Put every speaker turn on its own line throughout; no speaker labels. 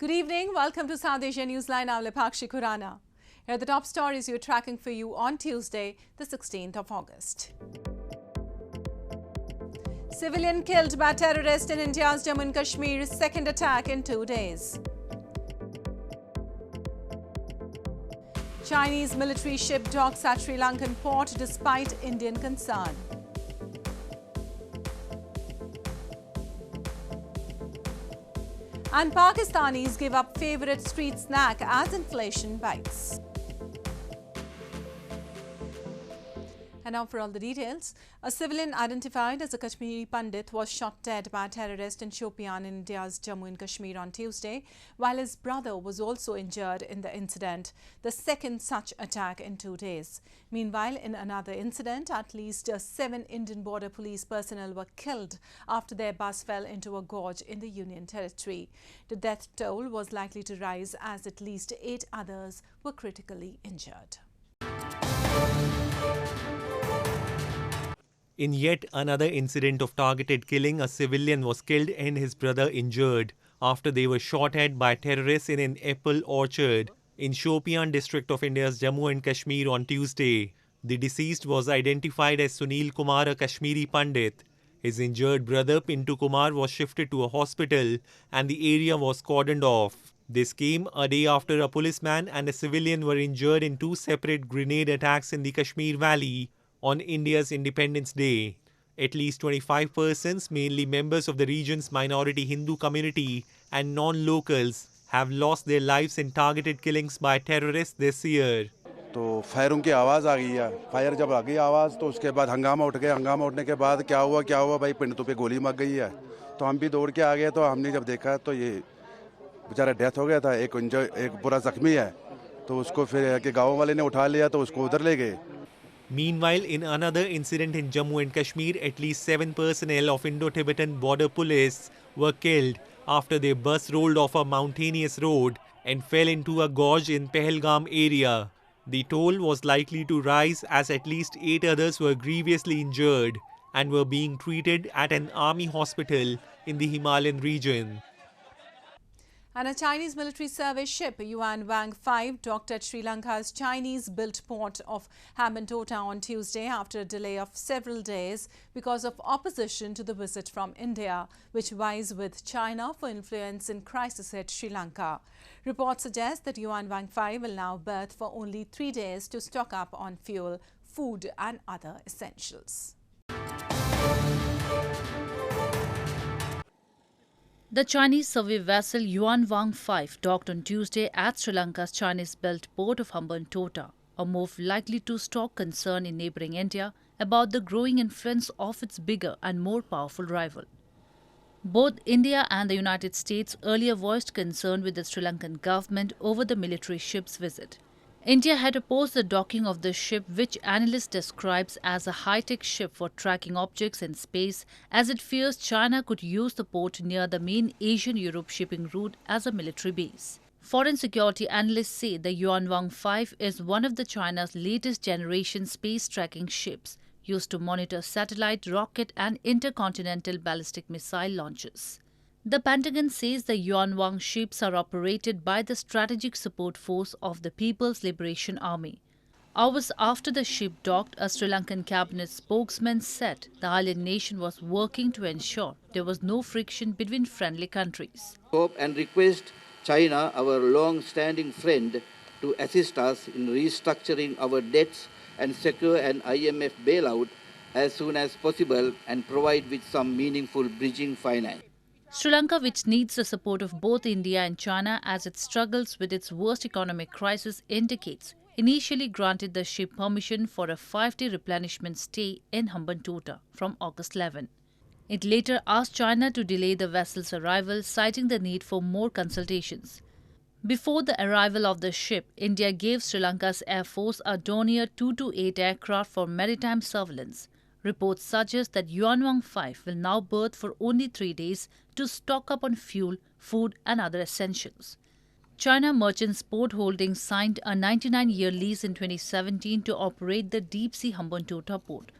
Good evening. Welcome to South Asia Newsline. I'm Lepakshi Khurana. Here are the top stories we're tracking for you on Tuesday, the 16th of August. Civilian killed by terrorist in India's Jammu and Kashmir, second attack in 2 days. Chinese military ship docks at Sri Lankan port despite Indian concern. And Pakistanis give up favourite street snack as inflation bites. And now for all the details. A civilian identified as a Kashmiri Pandit was shot dead by a terrorist in Shopian in India's Jammu and Kashmir on Tuesday, while his brother was also injured in the incident, the second such attack in 2 days. Meanwhile, in another incident, at least 7 Indian border police personnel were killed after their bus fell into a gorge in the Union Territory. The death toll was likely to rise as at least 8 others were critically injured.
In yet another incident of targeted killing, a civilian was killed and his brother injured after they were shot at by terrorists in an apple orchard in Shopian district of India's Jammu and Kashmir on Tuesday. The deceased was identified as Sunil Kumar, a Kashmiri Pandit. His injured brother Pintu Kumar was shifted to a hospital and the area was cordoned off. This came a day after a policeman and a civilian were injured in 2 separate grenade attacks in the Kashmir Valley on India's Independence Day. At least 25 persons, mainly members of the region's minority Hindu community and non-locals, have lost their lives in targeted killings by terrorists this year.
तो फायरों की आवाज़ आ गई है। Fire जब आ गई आवाज़ तो उसके बाद हंगामा उठ गया। हंगामा उठने के बाद क्या हुआ भाई पिंटू पे गोली मार गई है। तो हम भी दौड़ के आ गए तो हमने जब देखा तो ये बेचारा डेथ हो गया था। एक बुरा जख्मी है तो उसको फिर के गाँव वाले ने उठा लिया तो उसको उधर ले गए।
Meanwhile, in another incident in Jammu and Kashmir, at least 7 personnel of Indo-Tibetan border police were killed after their bus rolled off a mountainous road and fell into a gorge in Pahalgam area. The toll was likely to rise as at least 8 others were grievously injured and were being treated at an army hospital in the Himalayan region.
And a Chinese military service ship, Yuan Wang 5, docked at Sri Lanka's Chinese-built port of Hambantota on Tuesday after a delay of several days because of opposition to the visit from India, which vies with China for influence in crisis at Sri Lanka. Reports suggest that Yuan Wang 5 will now berth for only 3 days to stock up on fuel, food and other essentials.
The Chinese survey vessel Yuan Wang 5 docked on Tuesday at Sri Lanka's Chinese-built port of Hambantota, a move likely to stoke concern in neighbouring India about the growing influence of its bigger and more powerful rival. Both India and the United States earlier voiced concern with the Sri Lankan government over the military ship's visit. India had opposed the docking of the ship, which analysts describes as a high-tech ship for tracking objects in space, as it fears China could use the port near the main Asian-Europe shipping route as a military base. Foreign security analysts say the Yuan Wang 5 is one of China's latest generation space tracking ships, used to monitor satellite, rocket and intercontinental ballistic missile launches. The Pentagon says the Yuan Wang ships are operated by the Strategic Support Force of the People's Liberation Army. Hours after the ship docked, a Sri Lankan cabinet spokesman said the island nation was working to ensure there was no friction between friendly countries.
Hope and request China, our long-standing friend, to assist us in restructuring our debts and secure an IMF bailout as soon as possible and provide with some meaningful bridging finance.
Sri Lanka, which needs the support of both India and China as it struggles with its worst economic crisis, indicates, initially granted the ship permission for a 5-day replenishment stay in Hambantota from August 11. It later asked China to delay the vessel's arrival, citing the need for more consultations. Before the arrival of the ship, India gave Sri Lanka's Air Force a Dornier 228 aircraft for maritime surveillance. Reports suggest that Yuan Wang 5 will now berth for only 3 days to stock up on fuel, food and other essentials. China Merchants Port Holdings signed a 99-year lease in 2017 to operate the deep-sea Hambantota port.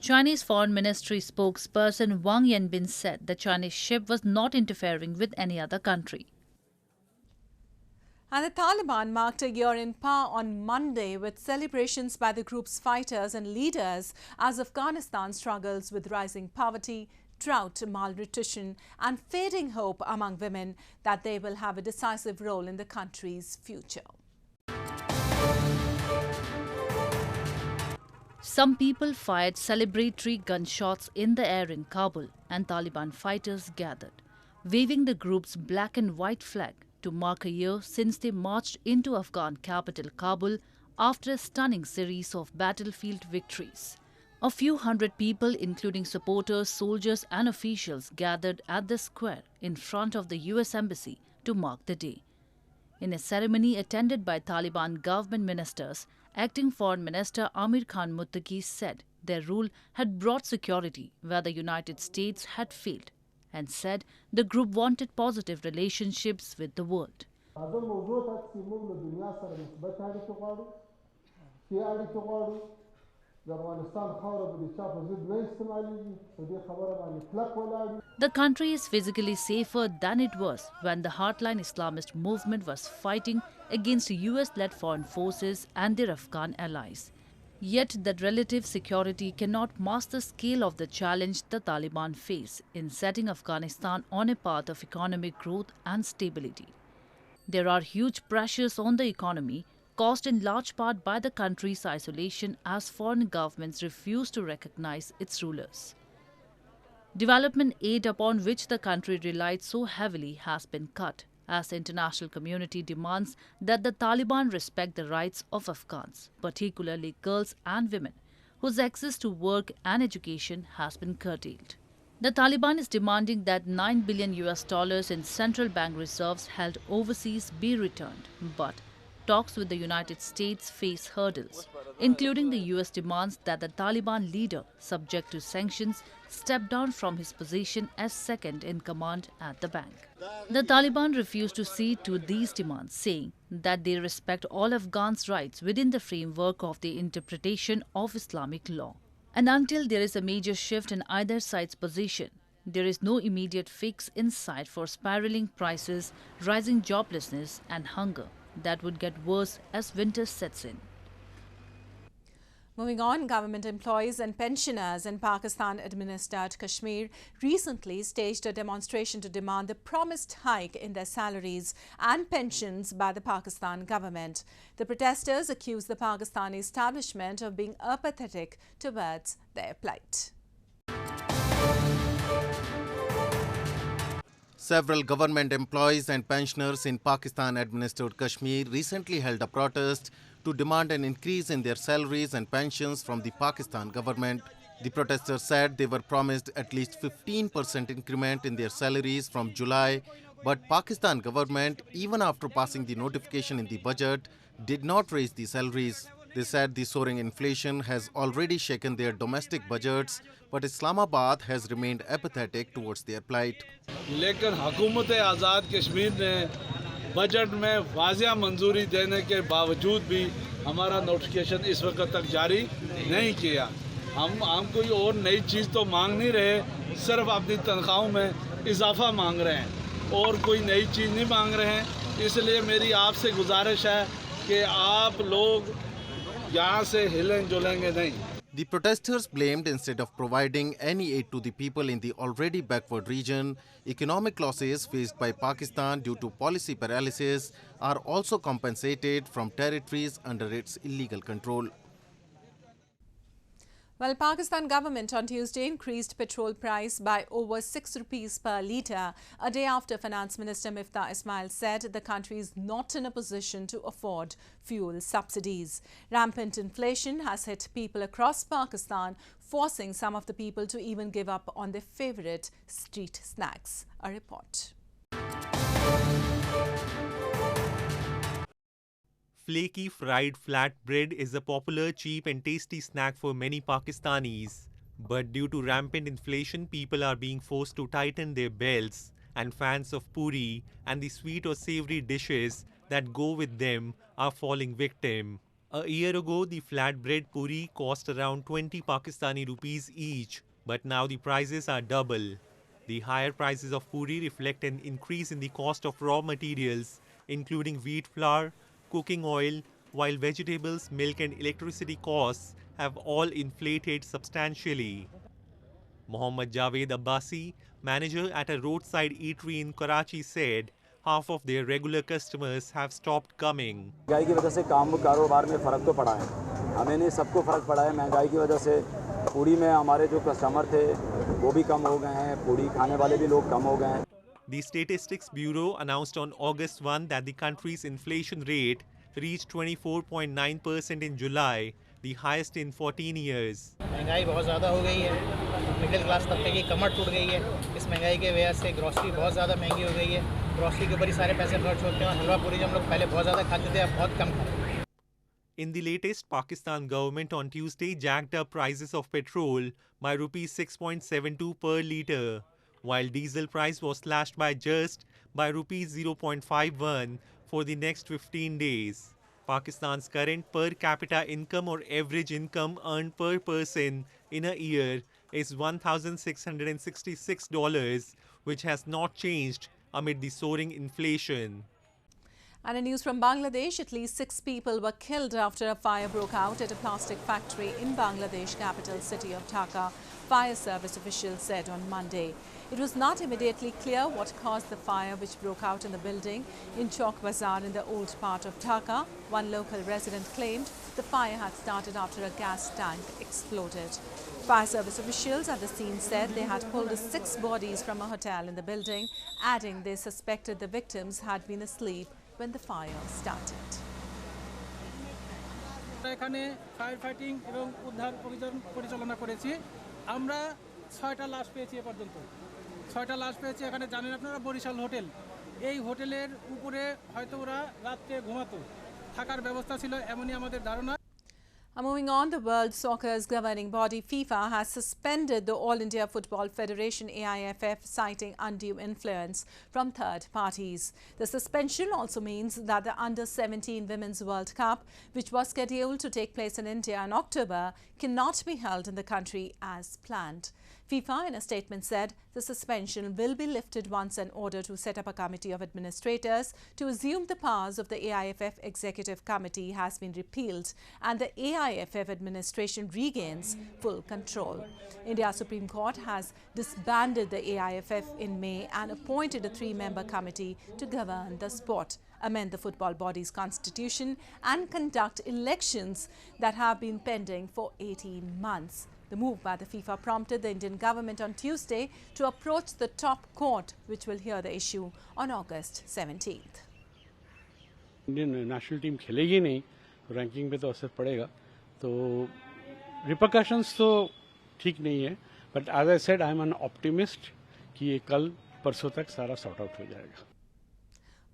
Chinese Foreign Ministry spokesperson Wang Yanbin said the Chinese ship was not interfering with any other country.
And the Taliban marked a year in power on Monday with celebrations by the group's fighters and leaders as Afghanistan struggles with rising poverty, drought, malnutrition and fading hope among women that they will have a decisive role in the country's future.
Some people fired celebratory gunshots in the air in Kabul and Taliban fighters gathered, waving the group's black and white flag to mark a year since they marched into Afghan capital Kabul after a stunning series of battlefield victories. A few hundred people, including supporters, soldiers and officials, gathered at the square in front of the US Embassy to mark the day. In a ceremony attended by Taliban government ministers, Acting Foreign Minister Amir Khan Muttaqi said their rule had brought security where the United States had failed, and said the group wanted positive relationships with the world. The country is physically safer than it was when the hardline Islamist movement was fighting against US-led foreign forces and their Afghan allies. Yet that relative security cannot mask the scale of the challenge the Taliban face in setting Afghanistan on a path of economic growth and stability. There are huge pressures on the economy, caused in large part by the country's isolation as foreign governments refuse to recognize its rulers. Development aid upon which the country relied so heavily has been cut, as the international community demands that the Taliban respect the rights of Afghans, particularly girls and women, whose access to work and education has been curtailed. The Taliban is demanding that $9 billion in central bank reserves held overseas be returned, but talks with the United States face hurdles, including the US demands that the Taliban leader, subject to sanctions, step down from his position as second in command at the bank. The Taliban refused to cede to these demands, saying that they respect all Afghans' rights within the framework of the interpretation of Islamic law. And until there is a major shift in either side's position, there is no immediate fix in sight for spiraling prices, rising joblessness and hunger that would get worse as winter sets in.
Moving on, government employees and pensioners in Pakistan-administered Kashmir recently staged a demonstration to demand the promised hike in their salaries and pensions by the Pakistan government. The protesters accused the Pakistani establishment of being apathetic towards their plight.
Several government employees and pensioners in Pakistan-administered Kashmir recently held a protest to demand an increase in their salaries and pensions from the Pakistan government. The protesters said they were promised at least 15% increment in their salaries from July, but Pakistan government, even after passing the notification in the budget, did not raise the salaries. They said the soaring inflation has already shaken their domestic budgets, but Islamabad has remained apathetic towards their plight.
लेकिन हुकूमत आज़ाद कश्मीर ने budget में वाज़िया मंजूरी देने के बावजूद भी हमारा नोटिफिकेशन इस वक्त तक जारी नहीं किया। हम कोई और नई चीज़ तो मांग नहीं रहे, सिर्फ अपनी तनख्वाहों में इजाफा मांग रहे हैं और कोई नई चीज़ नहीं मांग रहे हैं। इसलिए मेरी आपसे गुजारिश है कि आप लोग यहाँ से हिलें जुलेंगे नहीं।
The protesters blamed, instead of providing any aid to the people in the already backward region, economic losses faced by Pakistan due to policy paralysis are also compensated from territories under its illegal control.
Well, Pakistan government on Tuesday increased petrol price by over 6 rupees per litre, a day after Finance Minister Miftah Ismail said the country is not in a position to afford fuel subsidies. Rampant inflation has hit people across Pakistan, forcing some of the people to even give up on their favourite street snacks. A report.
Flaky fried flatbread is a popular, cheap and tasty snack for many Pakistanis. But due to rampant inflation, people are being forced to tighten their belts, and fans of puri and the sweet or savoury dishes that go with them are falling victim. A year ago, the flatbread puri cost around 20 Pakistani rupees each, but now the prices are double. The higher prices of puri reflect an increase in the cost of raw materials including wheat flour, cooking oil, while vegetables, milk and electricity costs have all inflated substantially. Mohammad Javed Abbasi, manager at a roadside eatery in Karachi, said half of their regular customers have stopped coming.
महंगाई की वजह से काम कारोबार में फ़र्क तो पड़ा है, हमें नहीं सबको फ़र्क पड़ा है। महंगाई की वजह से पूड़ी में हमारे जो कस्टमर थे वो भी कम हो गए हैं, पूड़ी खाने वाले भी लोग कम हो गए हैं।
The Statistics Bureau announced on August 1 that the country's inflation rate reached 24.9% in July, the highest in 14 years.
महंगाई बहुत ज़्यादा हो गई है, मिडिल क्लास तबके की कमर टूट गई है। इस महंगाई के वजह से ग्रोसरी बहुत ज़्यादा महंगी हो गई है। ग्रोसरी के ऊपर ही सारे पैसे खर्च होते हैं और हलवा पूरी जो हम लोग पहले बहुत ज़्यादा खाते थे अब बहुत कम खाते हैं।
In the latest, Pakistan government on Tuesday jacked up prices of petrol by rupees 6.72 per litre, while diesel price was slashed by just by rupees 0.51 for the next 15 days. Pakistan's current per capita income or average income earned per person in a year is $1,666, which has not changed amid the soaring inflation.
And in news from Bangladesh, at least 6 people were killed after a fire broke out at a plastic factory in Bangladesh capital city of Dhaka, fire service officials said on Monday. It was not immediately clear what caused the fire which broke out in the building in Chawkbazar in the old part of Dhaka. One local resident claimed the fire had started after a gas tank exploded. Fire service officials at the scene said they had pulled 6 bodies from a hotel in the building, adding they suspected the victims had been asleep when the fire started.
এখানে fire fighting এবং উদ্ধার পরিচালনা করেছি। আমরা 6টা লাশ পেয়েছি এ পর্যন্ত। 6টা লাশ পেয়েছি। এখানে জানেন আপনারা বরিশাল হোটেল। এই হোটেলের উপরে হয়তো ওরা রাতে ঘুমাতো। থাকার ব্যবস্থা ছিল এমনই আমাদের ধারণা।
Moving on, the World Soccer's governing body FIFA has suspended the All India Football Federation-AIFF, citing undue influence from third parties. The suspension also means that the Under-17 Women's World Cup, which was scheduled to take place in India in October, cannot be held in the country as planned. FIFA, in a statement, said the suspension will be lifted once an order to set up a committee of administrators to assume the powers of the AIFF Executive Committee has been repealed and the AIFF administration regains full control. India's Supreme Court has disbanded the AIFF in May and appointed a 3-member committee to govern the sport, amend the football body's constitution and conduct elections that have been pending for 18 months. The move by the FIFA prompted the Indian government on Tuesday to approach the top court, which will hear the issue on August 17th.
Indian national team खेलेगी नहीं तो ranking पे तो असर पड़ेगा, तो repercussions तो ठीक नहीं है, but as I said I am an optimist कि ये कल परसों तक सारा सॉर्ट आउट हो जाएगा।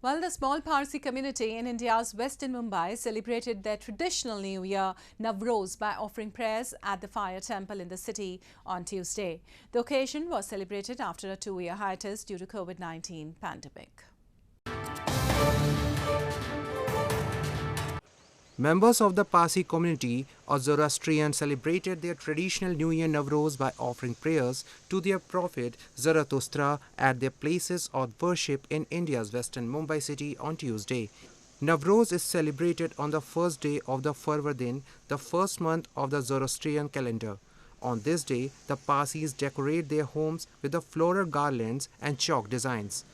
Well, the small Parsi community in India's western Mumbai celebrated their traditional New Year Navroz by offering prayers at the fire temple in the city on Tuesday. The occasion was celebrated after a 2-year hiatus due to COVID-19 pandemic.
Members of the Parsi community or Zoroastrian celebrated their traditional New Year Navroz by offering prayers to their prophet Zarathustra at their places of worship in India's western Mumbai city on Tuesday. Navroz is celebrated on the first day of the Farvardin, the first month of the Zoroastrian calendar. On this day, the Parsis decorate their homes with the floral garlands and chalk designs.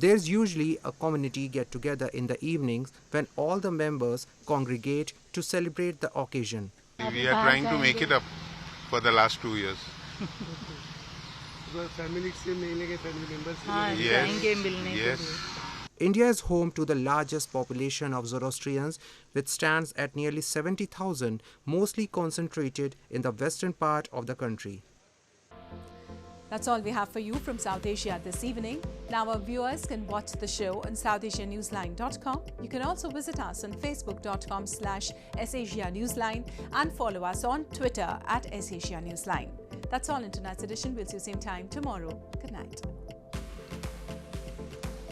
There's usually a community get-together in the evenings when all the members congregate to celebrate the occasion.
We are trying to make it up for the last 2 years. Yes.
India is home to the largest population of Zoroastrians, which stands at nearly 70,000, mostly concentrated in the western part of the country.
That's all we have for you from South Asia this evening. Now our viewers can watch the show on SouthAsiaNewsline.com. You can also visit us on Facebook.com/SAsiaNewsline and follow us on Twitter @SAsiaNewsline. That's all in tonight's edition. We'll see you same time tomorrow. Good night.